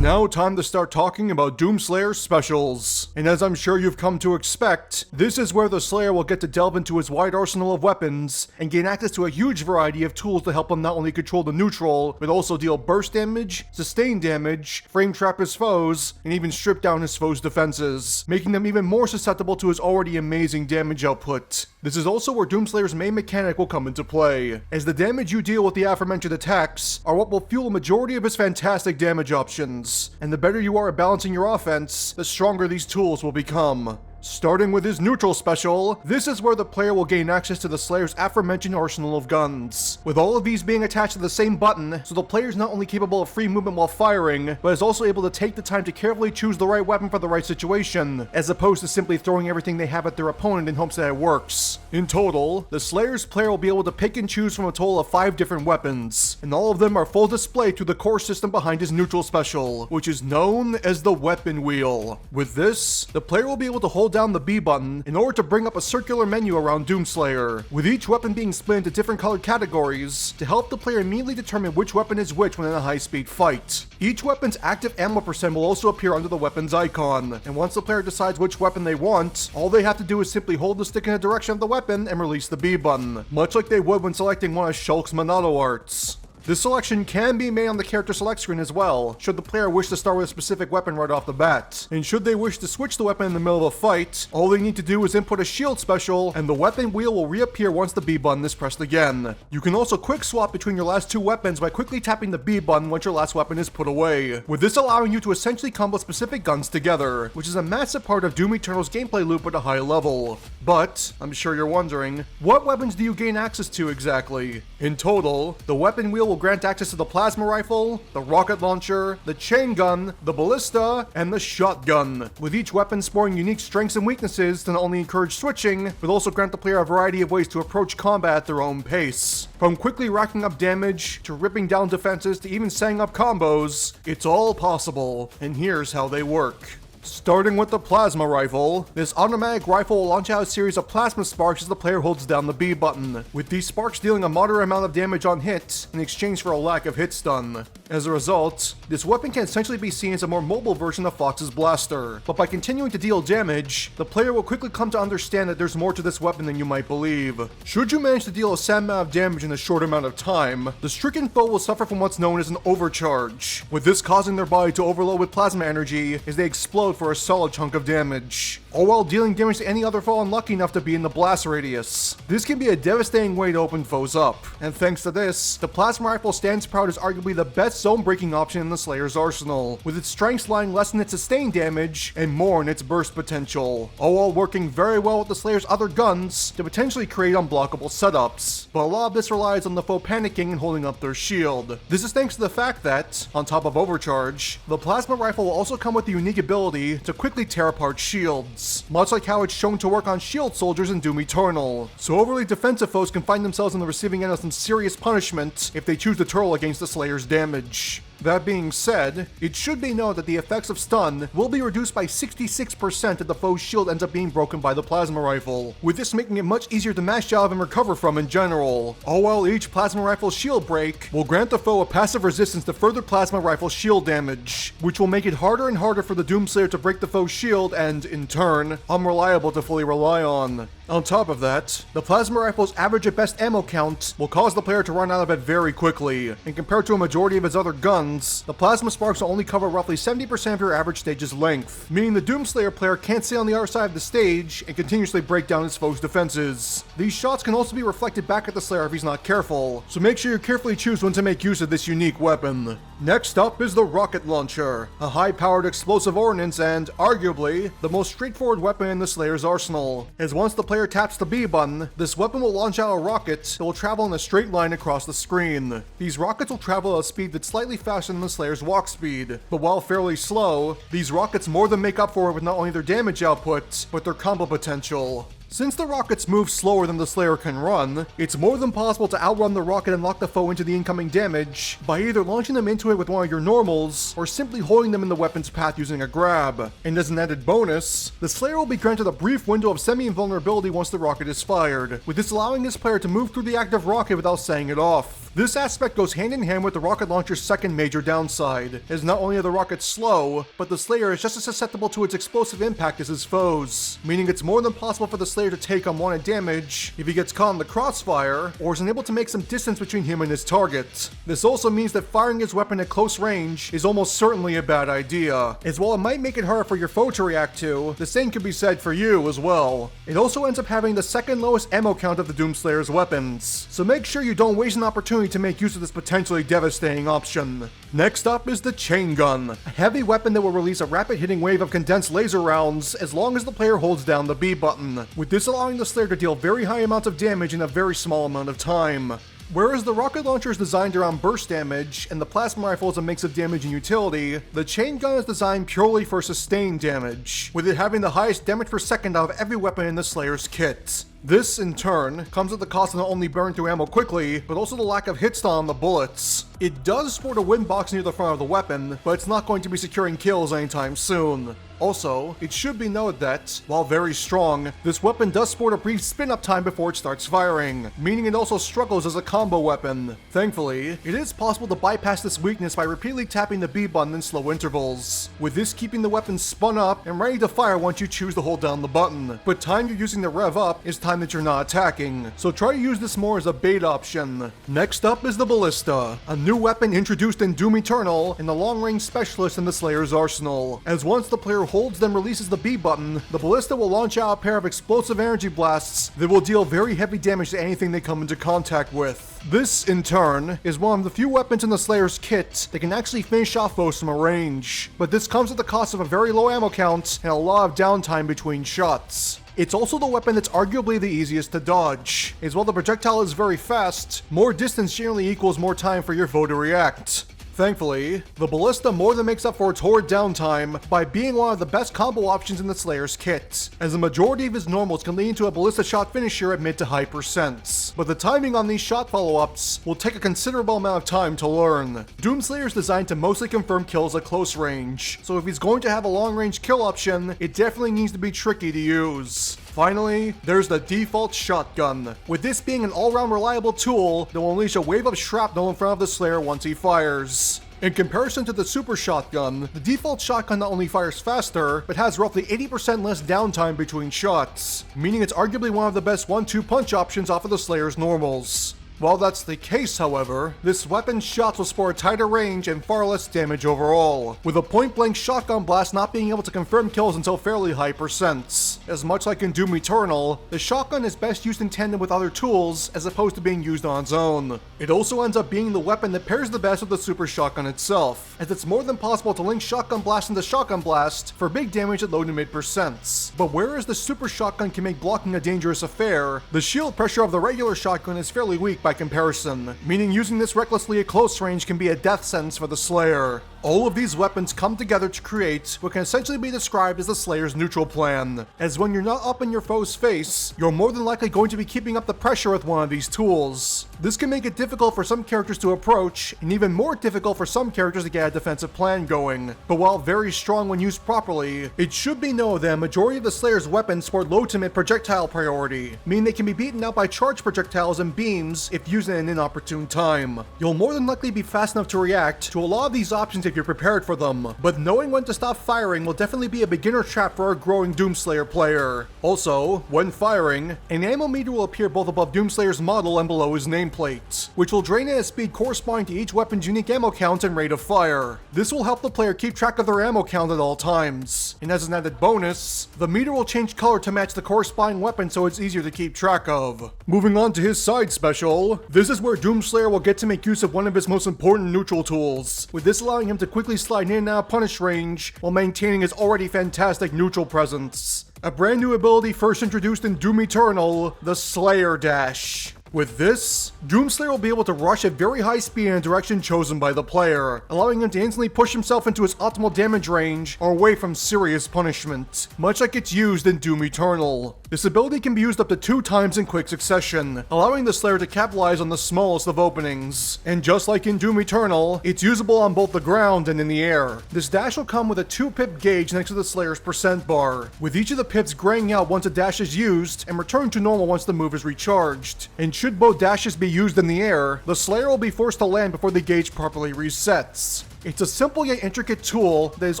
Now time to start talking about Doomslayer specials. And as I'm sure you've come to expect, this is where the Slayer will get to delve into his wide arsenal of weapons and gain access to a huge variety of tools to help him not only control the neutral, but also deal burst damage, sustain damage, frame trap his foes, and even strip down his foes' defenses, making them even more susceptible to his already amazing damage output. This is also where Doomslayer's main mechanic will come into play, as the damage you deal with the aforementioned attacks are what will fuel a majority of his fantastic damage options, and the better you are at balancing your offense, the stronger these tools will become. Starting with his neutral special, this is where the player will gain access to the Slayer's aforementioned arsenal of guns, with all of these being attached to the same button, so the player is not only capable of free movement while firing, but is also able to take the time to carefully choose the right weapon for the right situation, as opposed to simply throwing everything they have at their opponent in hopes that it works. In total, the Slayer's player will be able to pick and choose from a total of 5 different weapons, and all of them are full display through the core system behind his neutral special, which is known as the weapon wheel. With this, the player will be able to hold down the B button in order to bring up a circular menu around Doomslayer, with each weapon being split into different colored categories to help the player immediately determine which weapon is which when in a high-speed fight. Each weapon's active ammo percent will also appear under the weapon's icon, and once the player decides which weapon they want, all they have to do is simply hold the stick in the direction of the weapon and release the B button, much like they would when selecting one of Shulk's Monado arts. This selection can be made on the character select screen as well, should the player wish to start with a specific weapon right off the bat. And should they wish to switch the weapon in the middle of a fight, all they need to do is input a shield special, and the weapon wheel will reappear once the B button is pressed again. You can also quick swap between your last 2 weapons by quickly tapping the B button once your last weapon is put away, with this allowing you to essentially combo specific guns together, which is a massive part of Doom Eternal's gameplay loop at a high level. But, I'm sure you're wondering, what weapons do you gain access to exactly? In total, the weapon wheel will grant access to the plasma rifle, the rocket launcher, the chain gun, the ballista, and the shotgun, with each weapon sporting unique strengths and weaknesses to not only encourage switching, but also grant the player a variety of ways to approach combat at their own pace. From quickly racking up damage, to ripping down defenses, to even setting up combos, it's all possible, and here's how they work. Starting with the plasma rifle, this automatic rifle will launch out a series of plasma sparks as the player holds down the B button, with these sparks dealing a moderate amount of damage on hit in exchange for a lack of hit stun. As a result, this weapon can essentially be seen as a more mobile version of Fox's blaster, but by continuing to deal damage, the player will quickly come to understand that there's more to this weapon than you might believe. Should you manage to deal a set amount of damage in a short amount of time, the stricken foe will suffer from what's known as an overcharge, with this causing their body to overload with plasma energy as they explode for a solid chunk of damage, all while dealing damage to any other foe unlucky enough to be in the blast radius. This can be a devastating way to open foes up, and thanks to this, the plasma rifle stands proud as arguably the best zone-breaking option in the Slayer's arsenal, with its strengths lying less in its sustained damage and more in its burst potential, all while working very well with the Slayer's other guns to potentially create unblockable setups. But a lot of this relies on the foe panicking and holding up their shield. This is thanks to the fact that, on top of overcharge, the plasma rifle will also come with the unique ability to quickly tear apart shields, much like how it's shown to work on shield soldiers in Doom Eternal. So overly defensive foes can find themselves on the receiving end of some serious punishment if they choose to turtle against the Slayer's damage. That being said, it should be known that the effects of stun will be reduced by 66% if the foe's shield ends up being broken by the plasma rifle, with this making it much easier to mash out of and recover from in general, all while each plasma rifle shield break will grant the foe a passive resistance to further plasma rifle shield damage, which will make it harder and harder for the Doomslayer to break the foe's shield and, in turn, unreliable to fully rely on. On top of that, the plasma rifle's average at best ammo count will cause the player to run out of it very quickly, and compared to a majority of his other guns, the plasma sparks will only cover roughly 70% of your average stage's length, meaning the Doomslayer player can't stay on the other side of the stage and continuously break down his foe's defenses. These shots can also be reflected back at the Slayer if he's not careful, so make sure you carefully choose when to make use of this unique weapon. Next up is the rocket launcher, a high-powered explosive ordnance and, arguably, the most straightforward weapon in the Slayer's arsenal, as once the player taps the B button, this weapon will launch out a rocket that will travel in a straight line across the screen. These rockets will travel at a speed that's slightly faster than the Slayer's walk speed, but while fairly slow, these rockets more than make up for it with not only their damage output, but their combo potential. Since the rockets move slower than the Slayer can run, it's more than possible to outrun the rocket and lock the foe into the incoming damage by either launching them into it with one of your normals, or simply holding them in the weapon's path using a grab. And as an added bonus, the Slayer will be granted a brief window of semi-invulnerability once the rocket is fired, with this allowing his player to move through the active rocket without setting it off. This aspect goes hand in hand with the rocket launcher's second major downside, as not only are the rockets slow, but the Slayer is just as susceptible to its explosive impact as his foes, meaning it's more than possible for the Slayer Slayer to take unwanted damage if he gets caught in the crossfire, or is unable to make some distance between him and his target. This also means that firing his weapon at close range is almost certainly a bad idea, as while it might make it hard for your foe to react to, the same could be said for you as well. It also ends up having the second lowest ammo count of the Doomslayer's weapons, so make sure you don't waste an opportunity to make use of this potentially devastating option. Next up is the chain gun, a heavy weapon that will release a rapid hitting wave of condensed laser rounds as long as the player holds down the B button, with this allowing the Slayer to deal very high amounts of damage in a very small amount of time. Whereas the rocket launcher is designed around burst damage, and the plasma rifle is a mix of damage and utility, the chain gun is designed purely for sustained damage, with it having the highest damage per second out of every weapon in the Slayer's kit. This, in turn, comes at the cost of not only burning through ammo quickly, but also the lack of hit stun on the bullets. It does sport a wind box near the front of the weapon, but it's not going to be securing kills anytime soon. Also, it should be noted that, while very strong, this weapon does sport a brief spin-up time before it starts firing, meaning it also struggles as a combo weapon. Thankfully, it is possible to bypass this weakness by repeatedly tapping the B button in slow intervals, with this keeping the weapon spun up and ready to fire once you choose to hold down the button. But time you're using to rev up is time that you're not attacking, so try to use this more as a bait option. Next up is the Ballista, a new weapon introduced in Doom Eternal and a long-range specialist in the Slayer's arsenal, as once the player holds then releases the B button, the Ballista will launch out a pair of explosive energy blasts that will deal very heavy damage to anything they come into contact with. This, in turn, is one of the few weapons in the Slayer's kit that can actually finish off foes from a range, but this comes at the cost of a very low ammo count and a lot of downtime between shots. It's also the weapon that's arguably the easiest to dodge, as while the projectile is very fast, more distance generally equals more time for your foe to react. Thankfully, the Ballista more than makes up for its horrid downtime by being one of the best combo options in the Slayer's kit, as the majority of his normals can lead into a Ballista shot finisher at mid to high percents. But the timing on these shot follow-ups will take a considerable amount of time to learn. Doomslayer is designed to mostly confirm kills at close range, so if he's going to have a long-range kill option, it definitely needs to be tricky to use. Finally, there's the default shotgun, with this being an all-round reliable tool that will unleash a wave of shrapnel in front of the Slayer once he fires. In comparison to the super shotgun, the default shotgun not only fires faster, but has roughly 80% less downtime between shots, meaning it's arguably one of the best 1-2 punch options off of the Slayer's normals. While that's the case, however, this weapon's shots will sport a tighter range and far less damage overall, with a point-blank shotgun blast not being able to confirm kills until fairly high percents. As much like in Doom Eternal, the shotgun is best used in tandem with other tools as opposed to being used on its own. It also ends up being the weapon that pairs the best with the super shotgun itself, as it's more than possible to link shotgun blast into shotgun blast for big damage at low to mid percents. But whereas the super shotgun can make blocking a dangerous affair, the shield pressure of the regular shotgun is fairly weak by comparison, meaning using this recklessly at close range can be a death sentence for the Slayer. All of these weapons come together to create what can essentially be described as the Slayer's neutral plan, as when you're not up in your foe's face, you're more than likely going to be keeping up the pressure with one of these tools. This can make it difficult for some characters to approach, and even more difficult for some characters to get a defensive plan going. But while very strong when used properly, it should be known that a majority of the Slayer's weapons sport low to mid projectile priority, meaning they can be beaten out by charged projectiles and beams if used in an inopportune time. You'll more than likely be fast enough to react to a lot of these options if you're prepared for them, but knowing when to stop firing will definitely be a beginner trap for a growing Doomslayer player. Also, when firing, an ammo meter will appear both above Doomslayer's model and below his nameplate, which will drain at a speed corresponding to each weapon's unique ammo count and rate of fire. This will help the player keep track of their ammo count at all times, and as an added bonus, the meter will change color to match the corresponding weapon so it's easier to keep track of. Moving on to his side special, this is where Doomslayer will get to make use of one of his most important neutral tools, with this allowing him to quickly slide in and out of punish range while maintaining his already fantastic neutral presence. A brand new ability first introduced in Doom Eternal, the Slayer Dash. With this, Doomslayer will be able to rush at very high speed in a direction chosen by the player, allowing him to instantly push himself into his optimal damage range or away from serious punishment, much like it's used in Doom Eternal. This ability can be used up to 2 times in quick succession, allowing the Slayer to capitalize on the smallest of openings. And just like in Doom Eternal, it's usable on both the ground and in the air. This dash will come with a 2-pip gauge next to the Slayer's percent bar, with each of the pips graying out once a dash is used and return to normal once the move is recharged. And should both dashes be used in the air, the Slayer will be forced to land before the gauge properly resets. It's a simple yet intricate tool that is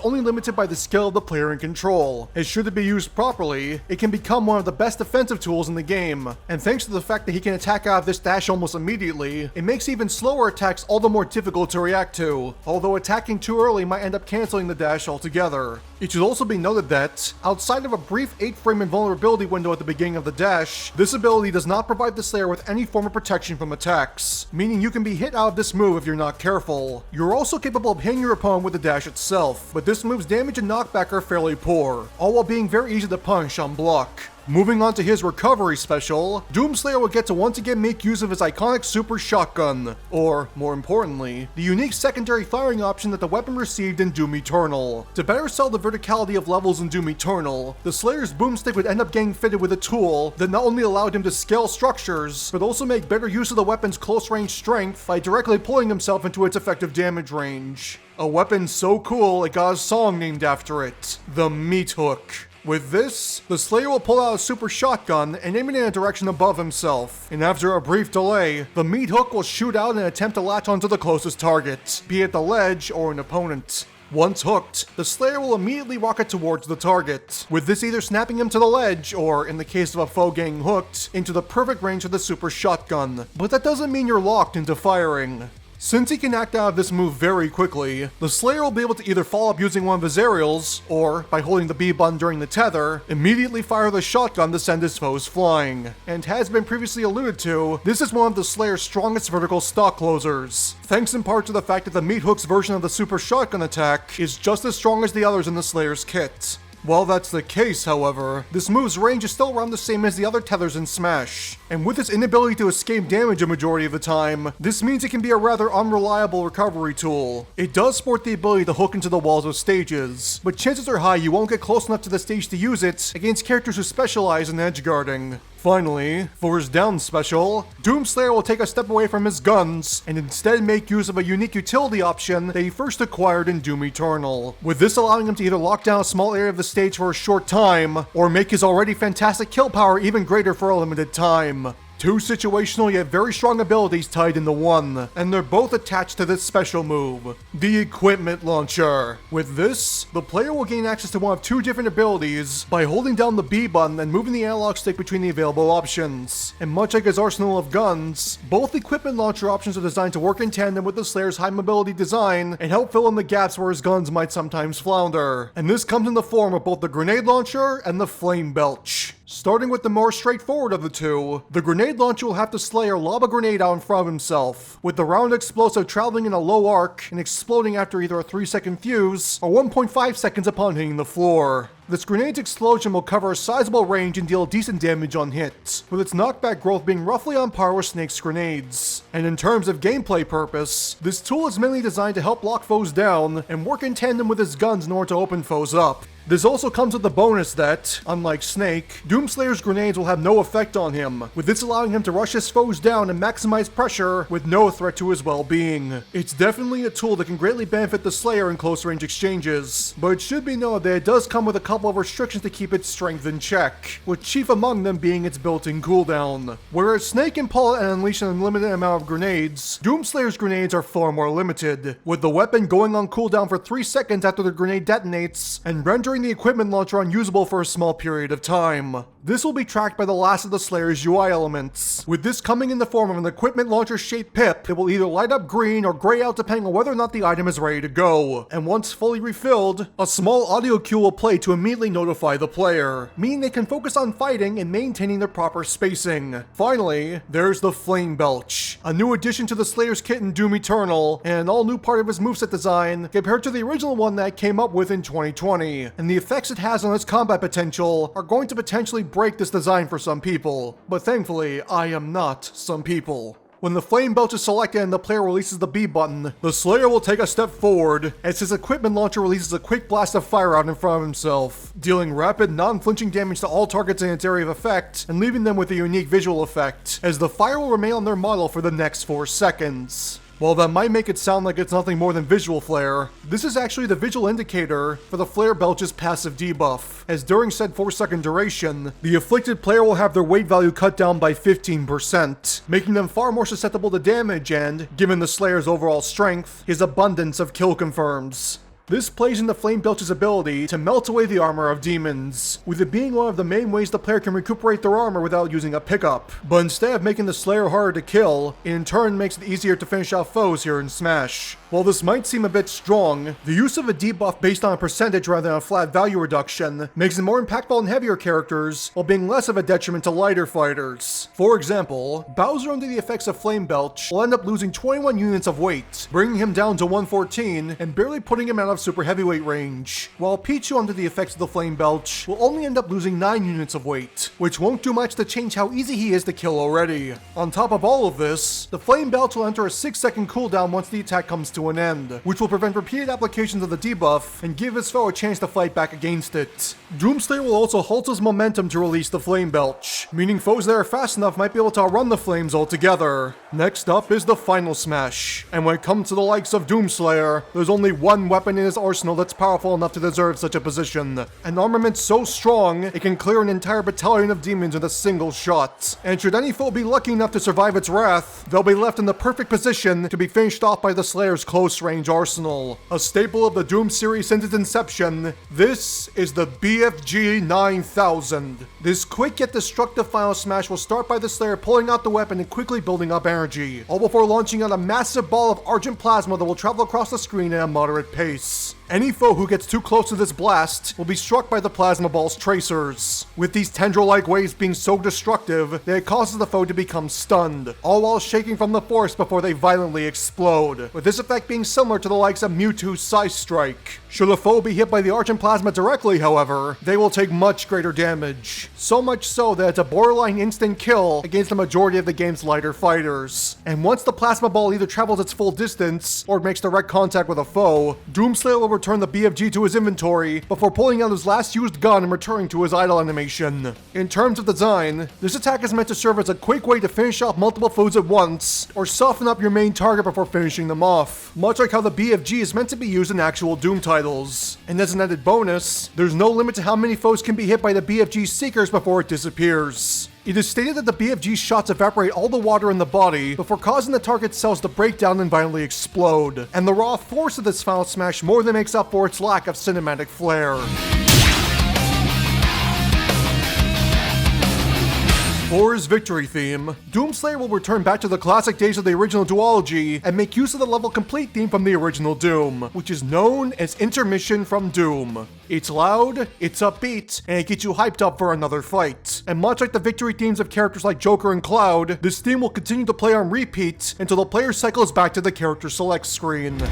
only limited by the skill of the player in control, as should it be used properly, it can become one of the best defensive tools in the game, and thanks to the fact that he can attack out of this dash almost immediately, it makes even slower attacks all the more difficult to react to, although attacking too early might end up cancelling the dash altogether. It should also be noted that, outside of a brief 8-frame invulnerability window at the beginning of the dash, this ability does not provide the Slayer with any form of protection from attacks, meaning you can be hit out of this move if you're not careful. You're also capable of hitting your opponent with the dash itself, but this move's damage and knockback are fairly poor, all while being very easy to punish on block. Moving on to his recovery special, Doomslayer will get to once again make use of his iconic super shotgun, or, more importantly, the unique secondary firing option that the weapon received in Doom Eternal. To better sell the verticality of levels in Doom Eternal, the Slayer's boomstick would end up getting fitted with a tool that not only allowed him to scale structures, but also make better use of the weapon's close-range strength by directly pulling himself into its effective damage range. A weapon so cool it got a song named after it, the Meat Hook. With this, the Slayer will pull out a super shotgun and aim it in a direction above himself, and after a brief delay, the meat hook will shoot out and attempt to latch onto the closest target, be it the ledge or an opponent. Once hooked, the Slayer will immediately rocket towards the target, with this either snapping him to the ledge or, in the case of a foe getting hooked, into the perfect range of the super shotgun. But that doesn't mean you're locked into firing. Since he can act out of this move very quickly, the Slayer will be able to either follow up using one of his aerials, or, by holding the B button during the tether, immediately fire the shotgun to send his foes flying. And has been previously alluded to, this is one of the Slayer's strongest vertical stock closers, thanks in part to the fact that the Meat Hook's version of the super shotgun attack is just as strong as the others in the Slayer's kit. While that's the case, however, this move's range is still around the same as the other tethers in Smash, and with its inability to escape damage a majority of the time, this means it can be a rather unreliable recovery tool. It does sport the ability to hook into the walls of stages, but chances are high you won't get close enough to the stage to use it against characters who specialize in edge guarding. Finally, for his down special, Doomslayer will take a step away from his guns and instead make use of a unique utility option that he first acquired in Doom Eternal, with this allowing him to either lock down a small area of the stage for a short time, or make his already fantastic kill power even greater for a limited time. Two situational yet very strong abilities tied into one, and they're both attached to this special move, the Equipment Launcher. With this, the player will gain access to one of two different abilities by holding down the B button and moving the analog stick between the available options. And much like his arsenal of guns, both Equipment Launcher options are designed to work in tandem with the Slayer's high mobility design and help fill in the gaps where his guns might sometimes flounder. And this comes in the form of both the Grenade Launcher and the Flame Belch. Starting with the more straightforward of the two, the grenade launcher will have the Slayer lob a grenade out in front of himself, with the round explosive traveling in a low arc and exploding after either a 3-second fuse or 1.5 seconds upon hitting the floor. This grenade's explosion will cover a sizable range and deal decent damage on hit, with its knockback growth being roughly on par with Snake's grenades. And in terms of gameplay purpose, this tool is mainly designed to help lock foes down and work in tandem with his guns in order to open foes up. This also comes with the bonus that, unlike Snake, Doomslayer's grenades will have no effect on him, with this allowing him to rush his foes down and maximize pressure with no threat to his well-being. It's definitely a tool that can greatly benefit the Slayer in close-range exchanges, but it should be noted that it does come with a couple of restrictions to keep its strength in check, with chief among them being its built-in cooldown. Whereas Snake can pull out and unleash an unlimited amount of grenades, Doomslayer's grenades are far more limited, with the weapon going on cooldown for 3 seconds after the grenade detonates, and rendering the equipment launcher unusable for a small period of time. This will be tracked by the last of the Slayer's UI elements, with this coming in the form of an equipment launcher shaped pip that will either light up green or gray out depending on whether or not the item is ready to go. And once fully refilled, a small audio cue will play to immediately notify the player, meaning they can focus on fighting and maintaining their proper spacing. Finally, there's the Flame Belch, a new addition to the Slayer's kit in Doom Eternal, and an all new part of his moveset design compared to the original one that it came up with in 2020. And the effects it has on its combat potential are going to potentially break this design for some people, but thankfully, I am not some people. When the Flame Belch is selected and the player releases the B button, the Slayer will take a step forward as his equipment launcher releases a quick blast of fire out in front of himself, dealing rapid, non-flinching damage to all targets in its area of effect and leaving them with a unique visual effect, as the fire will remain on their model for the next 4 seconds. While that might make it sound like it's nothing more than visual flare, this is actually the visual indicator for the Flare Belch's passive debuff, as during said 4-second duration, the afflicted player will have their weight value cut down by 15%, making them far more susceptible to damage and, given the Slayer's overall strength, his abundance of kill confirms. This plays into Flame Belch's ability to melt away the armor of demons, with it being one of the main ways the player can recuperate their armor without using a pickup. But instead of making the Slayer harder to kill, it in turn makes it easier to finish off foes here in Smash. While this might seem a bit strong, the use of a debuff based on a percentage rather than a flat value reduction makes it more impactful on heavier characters while being less of a detriment to lighter fighters. For example, Bowser under the effects of Flame Belch will end up losing 21 units of weight, bringing him down to 114 and barely putting him out of super heavyweight range, while Pichu under the effects of the Flame Belch will only end up losing 9 units of weight, which won't do much to change how easy he is to kill already. On top of all of this, the Flame Belch will enter a 6-second cooldown once the attack comes to an end, which will prevent repeated applications of the debuff and give his foe a chance to fight back against it. Doomslayer will also halt his momentum to release the Flame Belch, meaning foes that are fast enough might be able to outrun the flames altogether. Next up is the final smash, and when it comes to the likes of Doomslayer, there's only one weapon in his arsenal that's powerful enough to deserve such a position. An armament so strong, it can clear an entire battalion of demons with a single shot. And should any foe be lucky enough to survive its wrath, they'll be left in the perfect position to be finished off by the Slayer's close-range arsenal. A staple of the Doom series since its inception, this is the BFG 9000. This quick yet destructive final smash will start by the Slayer pulling out the weapon and quickly building up energy, all before launching out a massive ball of argent plasma that will travel across the screen at a moderate pace. Any foe who gets too close to this blast will be struck by the plasma ball's tracers, with these tendril-like waves being so destructive that it causes the foe to become stunned, all while shaking from the force before they violently explode, with this effect being similar to the likes of Mewtwo's Psy Strike. Should a foe be hit by the argent plasma directly, however, they will take much greater damage, so much so that it's a borderline instant kill against the majority of the game's lighter fighters. And once the plasma ball either travels its full distance or makes direct contact with a foe, Doomslayer will return the BFG to his inventory before pulling out his last used gun and returning to his idle animation. In terms of design, this attack is meant to serve as a quick way to finish off multiple foes at once, or soften up your main target before finishing them off, much like how the BFG is meant to be used in actual Doom titles. And as an added bonus, there's no limit to how many foes can be hit by the BFG's Seekers before it disappears. It is stated that the BFG shots evaporate all the water in the body before causing the target's cells to break down and violently explode, and the raw force of this final smash more than makes up for its lack of cinematic flair. For his victory theme, Doomslayer will return back to the classic days of the original duology and make use of the level complete theme from the original Doom, which is known as Intermission from Doom. It's loud, it's upbeat, and it gets you hyped up for another fight. And much like the victory themes of characters like Joker and Cloud, this theme will continue to play on repeat until the player cycles back to the character select screen.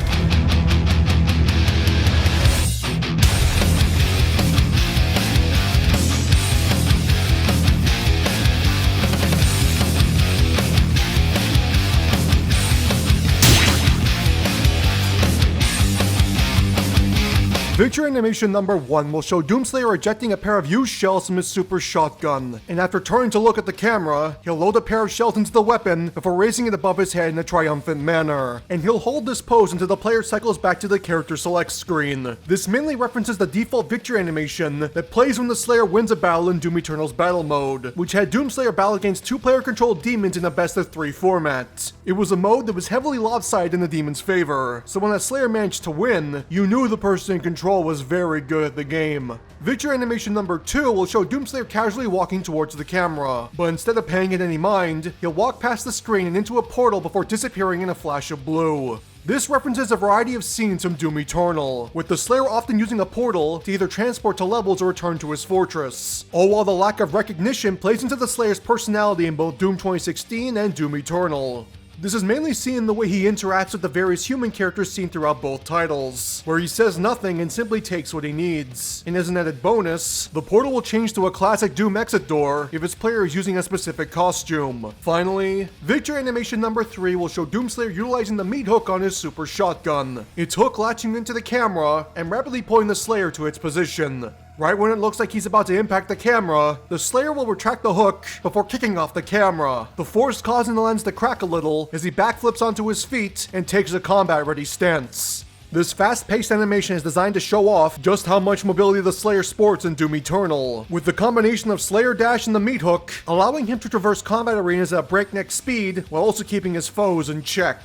Victory animation number 1 will show Doomslayer ejecting a pair of used shells from his super shotgun, and after turning to look at the camera, he'll load a pair of shells into the weapon before raising it above his head in a triumphant manner. And he'll hold this pose until the player cycles back to the character select screen. This mainly references the default victory animation that plays when the Slayer wins a battle in Doom Eternal's battle mode, which had Doomslayer battle against 2 player-controlled demons in a best-of-3 format. It was a mode that was heavily lopsided in the demon's favor, so when a Slayer managed to win, you knew the person in control was very good at the game. Victory animation number 2 will show Doomslayer casually walking towards the camera, but instead of paying it any mind, he'll walk past the screen and into a portal before disappearing in a flash of blue. This references a variety of scenes from Doom Eternal, with the Slayer often using a portal to either transport to levels or return to his fortress, all while the lack of recognition plays into the Slayer's personality in both Doom 2016 and Doom Eternal. This is mainly seen in the way he interacts with the various human characters seen throughout both titles, where he says nothing and simply takes what he needs. And as an added bonus, the portal will change to a classic Doom exit door if its player is using a specific costume. Finally, victory animation number 3 will show Doomslayer utilizing the meat hook on his super shotgun, its hook latching into the camera and rapidly pulling the Slayer to its position. Right when it looks like he's about to impact the camera, the Slayer will retract the hook before kicking off the camera, the force causing the lens to crack a little as he backflips onto his feet and takes a combat-ready stance. This fast-paced animation is designed to show off just how much mobility the Slayer sports in Doom Eternal, with the combination of Slayer Dash and the Meat Hook allowing him to traverse combat arenas at breakneck speed while also keeping his foes in check.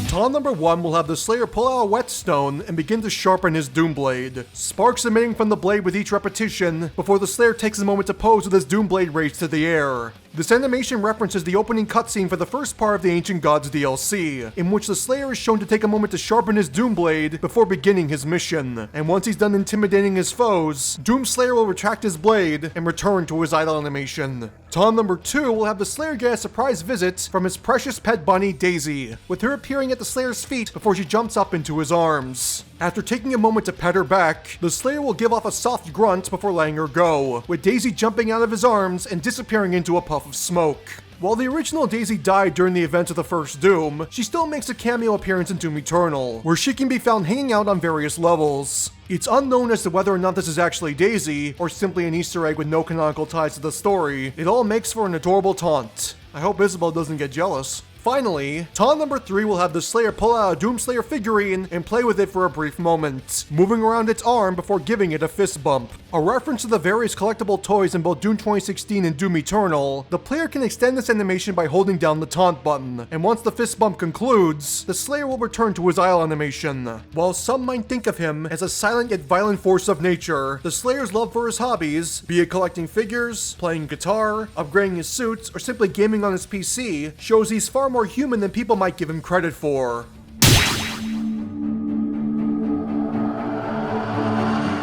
Taunt number 1 will have the Slayer pull out a whetstone and begin to sharpen his Doomblade, sparks emitting from the blade with each repetition before the Slayer takes a moment to pose with his Doomblade raised to the air. This animation references the opening cutscene for the first part of the Ancient Gods DLC, in which the Slayer is shown to take a moment to sharpen his Doomblade before beginning his mission, and once he's done intimidating his foes, Doomslayer will retract his blade and return to his idle animation. Taunt number 2 will have the Slayer get a surprise visit from his precious pet bunny Daisy, with her appearing at the Slayer's feet before she jumps up into his arms. After taking a moment to pet her back, the Slayer will give off a soft grunt before letting her go, with Daisy jumping out of his arms and disappearing into a puff of smoke. While the original Daisy died during the events of the first Doom, she still makes a cameo appearance in Doom Eternal, where she can be found hanging out on various levels. It's unknown as to whether or not this is actually Daisy, or simply an Easter egg with no canonical ties to the story. It all makes for an adorable taunt. I hope Isabel doesn't get jealous. Finally, taunt number 3 will have the Slayer pull out a Doomslayer figurine and play with it for a brief moment, moving around its arm before giving it a fist bump. A reference to the various collectible toys in both Doom 2016 and Doom Eternal, the player can extend this animation by holding down the taunt button, and once the fist bump concludes, the Slayer will return to his idle animation. While some might think of him as a silent yet violent force of nature, the Slayer's love for his hobbies, be it collecting figures, playing guitar, upgrading his suits, or simply gaming on his PC, shows he's far more human than people might give him credit for.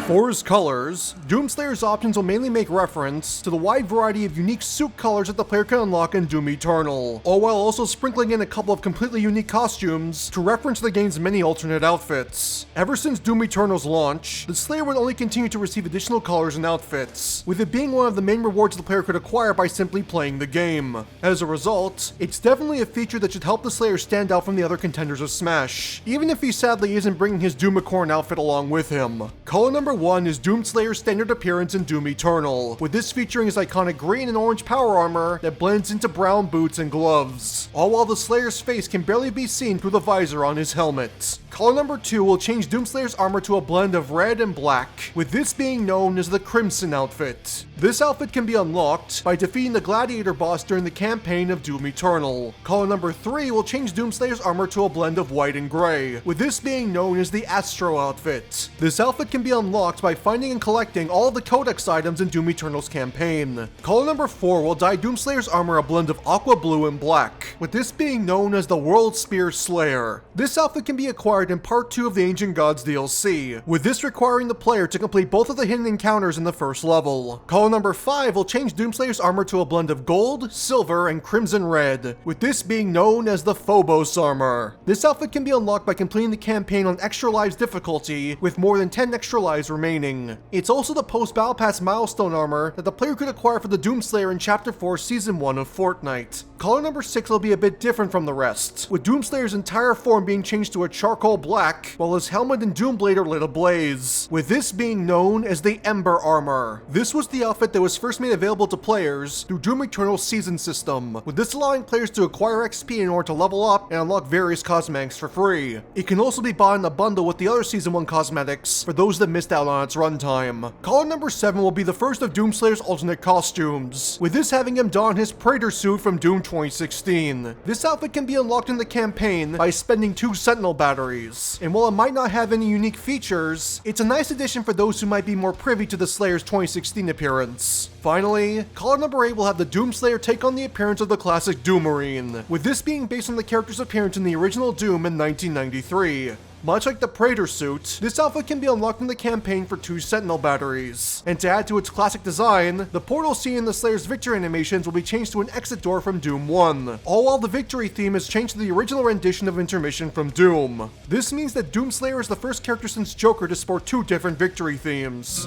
For his colors, Doomslayer's options will mainly make reference to the wide variety of unique suit colors that the player can unlock in Doom Eternal, all while also sprinkling in a couple of completely unique costumes to reference the game's many alternate outfits. Ever since Doom Eternal's launch, the Slayer would only continue to receive additional colors and outfits, with it being one of the main rewards the player could acquire by simply playing the game. As a result, it's definitely a feature that should help the Slayer stand out from the other contenders of Smash, even if he sadly isn't bringing his Doomicorn outfit along with him. Color number 1 is Doomslayer's standard appearance in Doom Eternal, with this featuring his iconic green and orange power armor that blends into brown boots and gloves, all while the Slayer's face can barely be seen through the visor on his helmet. Color number 2 will change Doomslayer's armor to a blend of red and black, with this being known as the Crimson outfit. This outfit can be unlocked by defeating the Gladiator boss during the campaign of Doom Eternal. Color number 3 will change Doomslayer's armor to a blend of white and gray, with this being known as the Astro outfit. This outfit can be unlocked by finding and collecting all of the Codex items in Doom Eternal's campaign. Color number 4 will dye Doomslayer's armor a blend of aqua blue and black, with this being known as the World Spear Slayer. This outfit can be acquired in part 2 of the Ancient Gods DLC, with this requiring the player to complete both of the hidden encounters in the first level. Color number 5 will change Doomslayer's armor to a blend of gold, silver, and crimson red, with this being known as the Phobos armor. This outfit can be unlocked by completing the campaign on extra lives difficulty, with more than 10 extra lives remaining. It's also the post-Battle Pass milestone armor that the player could acquire for the Doomslayer in Chapter 4 Season 1 of Fortnite. Color number 6 will be a bit different from the rest, with Doomslayer's entire form being changed to a charcoal black, while his helmet and Doomblade are lit ablaze, with this being known as the Ember armor. This was the outfit that was first made available to players through Doom Eternal's season system, with this allowing players to acquire XP in order to level up and unlock various cosmetics for free. It can also be bought in a bundle with the other Season 1 cosmetics for those that missed out on its runtime. Color number 7 will be the first of Doomslayer's alternate costumes, with this having him don his Praetor suit from Doom 2016. This outfit can be unlocked in the campaign by spending 2 Sentinel batteries, and while it might not have any unique features, it's a nice addition for those who might be more privy to the Slayer's 2016 appearance. Finally, color number 8 will have the Doomslayer take on the appearance of the classic Doomarine, with this being based on the character's appearance in the original Doom in 1993. Much like the Praetor suit, this outfit can be unlocked in the campaign for 2 Sentinel batteries. And to add to its classic design, the portal scene in the Slayer's victory animations will be changed to an exit door from Doom 1, all while the victory theme is changed to the original rendition of Intermission from Doom. This means that Doomslayer is the first character since Joker to sport 2 different victory themes.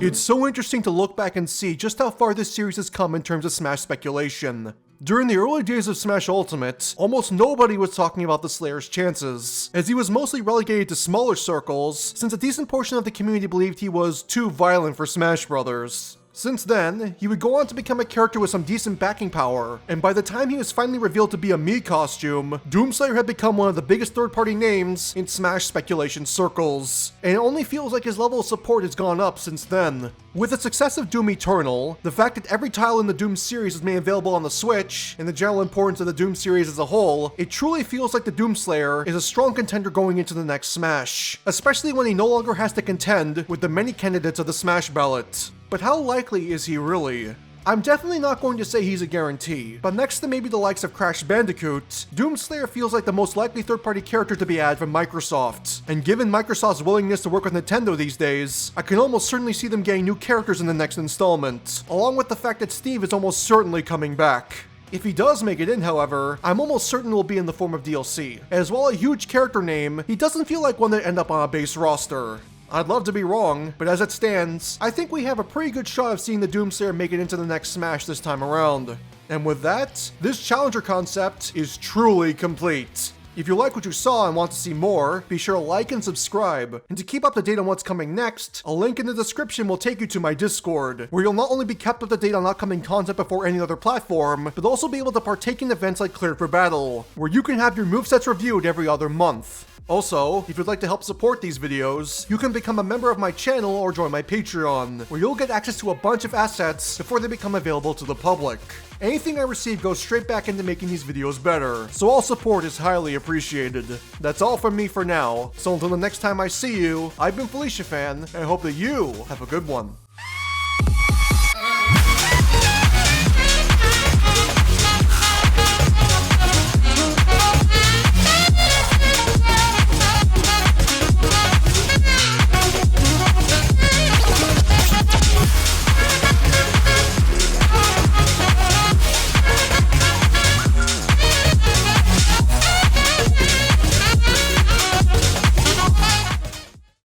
It's so interesting to look back and see just how far this series has come in terms of Smash speculation. During the early days of Smash Ultimate, almost nobody was talking about the Slayer's chances, as he was mostly relegated to smaller circles, since a decent portion of the community believed he was too violent for Smash Brothers. Since then, he would go on to become a character with some decent backing power, and by the time he was finally revealed to be a Mii costume, Doomslayer had become one of the biggest third-party names in Smash speculation circles, and it only feels like his level of support has gone up since then. With the success of Doom Eternal, the fact that every title in the Doom series is made available on the Switch, and the general importance of the Doom series as a whole, it truly feels like the Doomslayer is a strong contender going into the next Smash, especially when he no longer has to contend with the many candidates of the Smash Ballot. But how likely is he really? I'm definitely not going to say he's a guarantee, but next to maybe the likes of Crash Bandicoot, Doomslayer feels like the most likely third-party character to be added from Microsoft. And given Microsoft's willingness to work with Nintendo these days, I can almost certainly see them getting new characters in the next installment, along with the fact that Steve is almost certainly coming back. If he does make it in, however, I'm almost certain it will be in the form of DLC. As well a huge character name, he doesn't feel like one that end up on a base roster. I'd love to be wrong, but as it stands, I think we have a pretty good shot of seeing the Doomslayer make it into the next Smash this time around. And with that, this challenger concept is truly complete. If you like what you saw and want to see more, be sure to like and subscribe. And to keep up to date on what's coming next, a link in the description will take you to my Discord, where you'll not only be kept up to date on upcoming content before any other platform, but also be able to partake in events like Cleared for Battle, where you can have your movesets reviewed every other month. Also, if you'd like to help support these videos, you can become a member of my channel or join my Patreon, where you'll get access to a bunch of assets before they become available to the public. Anything I receive goes straight back into making these videos better, so all support is highly appreciated. That's all from me for now, so until the next time I see you, I've been Felicia Fan, and I hope that you have a good one.